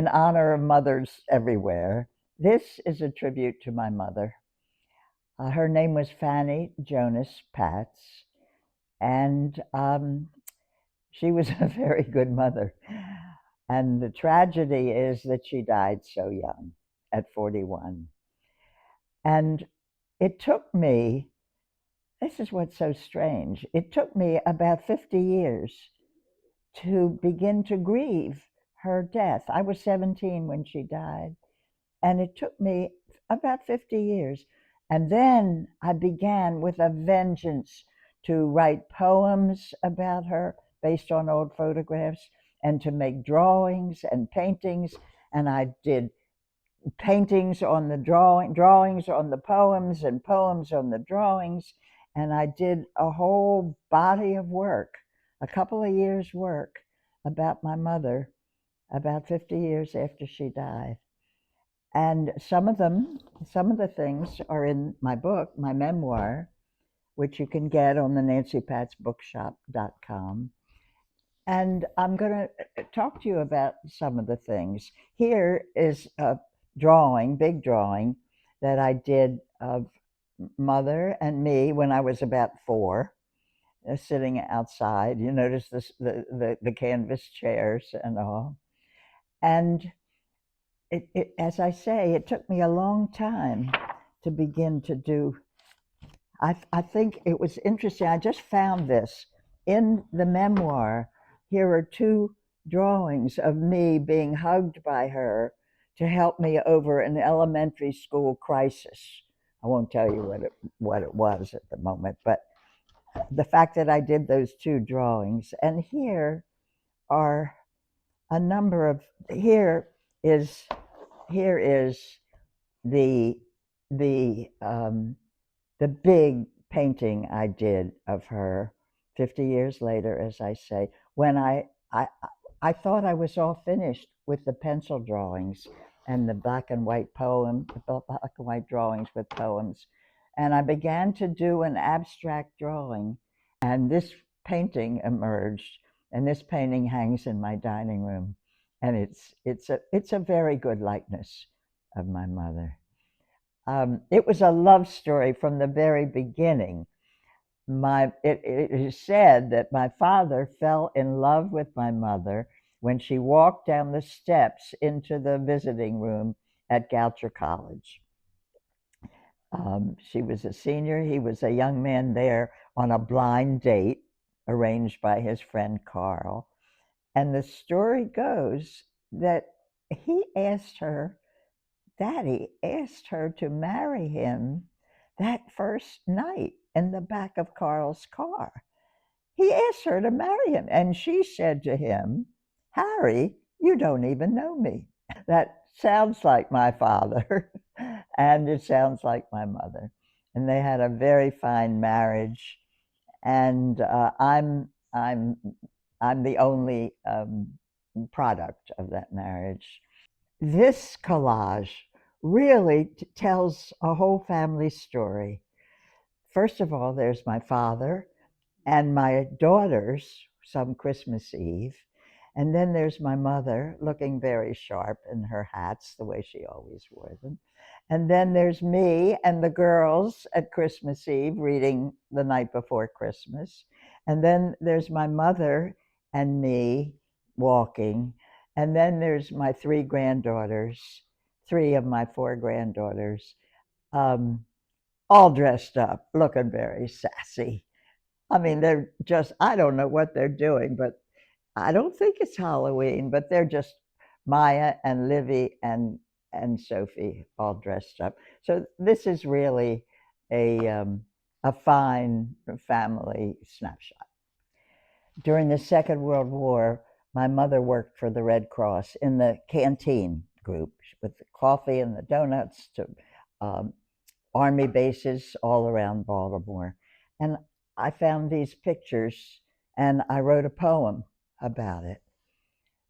In honor of mothers everywhere, this is a tribute to my mother. Her name was Fanny Jonas Patz, and she was a very good mother. And the tragedy is that she died so young, at 41. And it took me, this is what's so strange, it took me about 50 years to begin to grieve her death. I was 17 when she died, and it took me about 50 years. And then I began with a vengeance to write poems about her based on old photographs and to make drawings and paintings. And I did paintings on the drawings on the poems, and poems on the drawings. And I did a whole body of work, a couple of years' work about my mother about 50 years after she died. And some of the things are in my book, my memoir, which you can get on the nancypatzbookshop.com. And I'm going to talk to you about some of the things. Here is a drawing, big drawing, that I did of mother and me when I was about 4, sitting outside. You notice this, the canvas chairs and all. And as I say, it took me a long time to begin to do. I think it was interesting. I just found this in the memoir. Here are 2 drawings of me being hugged by her to help me over an elementary school crisis. I won't tell you what it was at the moment, but the fact that I did those 2 drawings. And here are a number of, is here is the the um, the big painting I did of her 50 years later, as I say, when I thought I was all finished with the pencil drawings and the black and white black and white drawings with poems. And I began to do an abstract drawing, and this painting emerged, and this painting hangs in my dining room. And it's a very good likeness of my mother. It was a love story from the very beginning. It is said that my father fell in love with my mother when she walked down the steps into the visiting room at Goucher College. She was a senior. He was a young man there on a blind date arranged by his friend Carl. And the story goes that Daddy asked her to marry him that first night in the back of Carl's car. He asked her to marry him, and she said to him, "Harry, you don't even know me." That sounds like my father, and it sounds like my mother. And they had a very fine marriage, and I'm the only product of that marriage. This collage really tells a whole family story. First of all, there's my father and my daughters some Christmas Eve. And then there's my mother looking very sharp in her hats, the way she always wore them. And then there's me and the girls at Christmas Eve reading The Night Before Christmas. And then there's my mother and me walking. And then there's my 3 granddaughters, 3 of my 4 granddaughters, um, all dressed up, looking very sassy. I mean, they're just, I don't know what they're doing, but I don't think it's Halloween, but they're just Maya and Livy and Sophie all dressed up. So this is really a fine family snapshot. During the Second World War, my mother worked for the Red Cross in the canteen group with the coffee and the donuts to um, army bases all around Baltimore. And I found these pictures and I wrote a poem about it.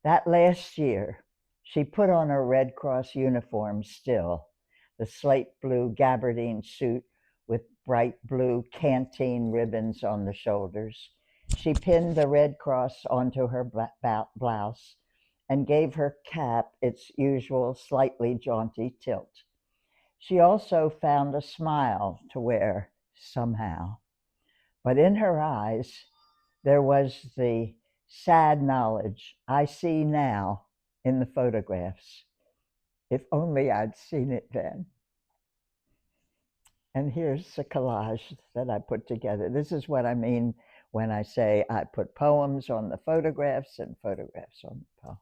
That last year, she put on her Red Cross uniform still, the slate blue gabardine suit with bright blue canteen ribbons on the shoulders. She pinned the Red Cross onto her blouse and gave her cap its usual slightly jaunty tilt. She also found a smile to wear somehow, but in her eyes there was the sad knowledge I see now in the photographs. If only I'd seen it then. And here's a collage that I put together. This is what I mean when I say I put poems on the photographs and photographs on the poems.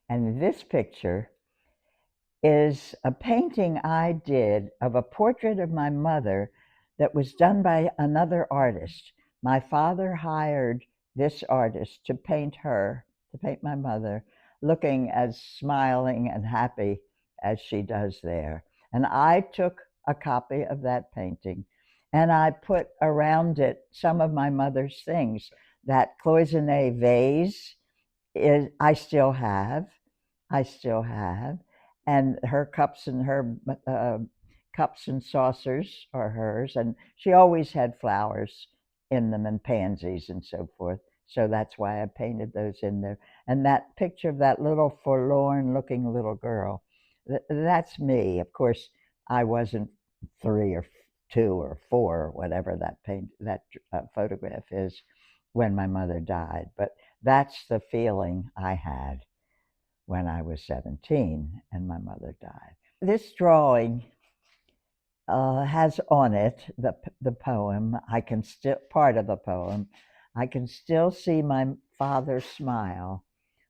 And this picture is a painting I did of a portrait of my mother that was done by another artist. My father hired this artist to paint her, to paint my mother, looking as smiling and happy as she does there. And I took a copy of that painting and I put around it some of my mother's things. That cloisonne vase is, I still have. And her cups and saucers are hers, and she always had flowers in them and pansies and so forth. So that's why I painted those in there. And that picture of that little forlorn looking little girl, that's me. Of course, I wasn't 3 or 2 or 4 or whatever that photograph is when my mother died. But that's the feeling I had when I was 17 and my mother died. This drawing has on it the poem. I can still, part of the poem, I can still see my father smile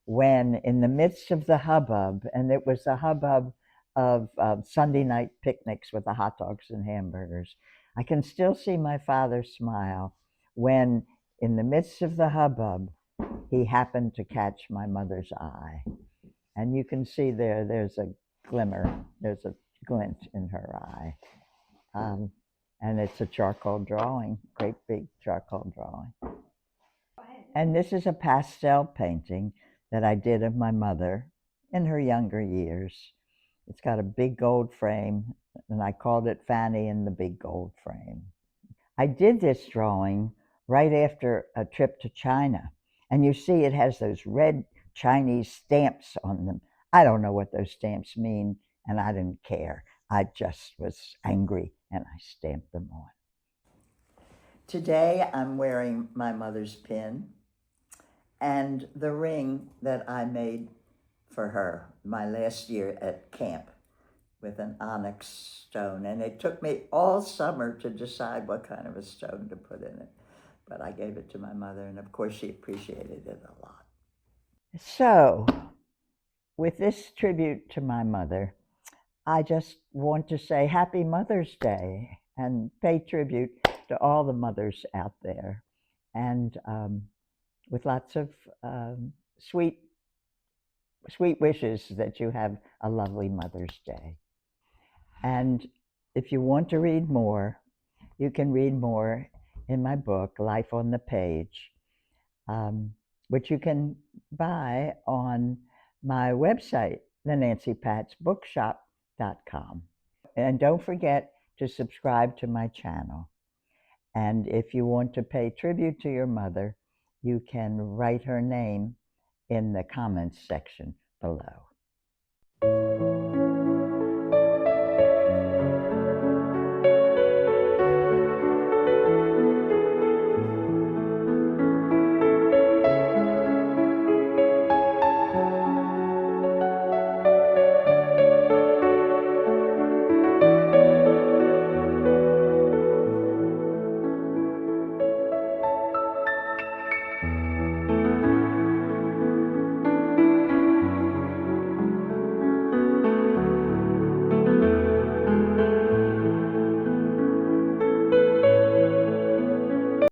when in the midst of the hubbub, and it was the hubbub of Sunday night picnics with the hot dogs and hamburgers. I can still see my father smile when in the midst of the hubbub, he happened to catch my mother's eye. And you can see there's a glimmer, there's a glint in her eye. And it's a charcoal drawing, great big charcoal drawing. And this is a pastel painting that I did of my mother in her younger years. It's got a big gold frame, and I called it Fanny in the Big Gold Frame. I did this drawing right after a trip to China. And you see it has those red Chinese stamps on them. I don't know what those stamps mean, and I didn't care. I just was angry, and I stamped them on. Today, I'm wearing my mother's pin and the ring that I made for her my last year at camp with an onyx stone. And it took me all summer to decide what kind of a stone to put in it. But I gave it to my mother, and of course she appreciated it a lot. So, with this tribute to my mother, I just want to say Happy Mother's Day and pay tribute to all the mothers out there, and with lots of sweet wishes that you have a lovely Mother's Day. And if you want to read more, you can read more in my book, Life on the Page, which you can buy on my website, thenancypatsbookshop.com. And don't forget to subscribe to my channel. And if you want to pay tribute to your mother, you can write her name in the comments section below.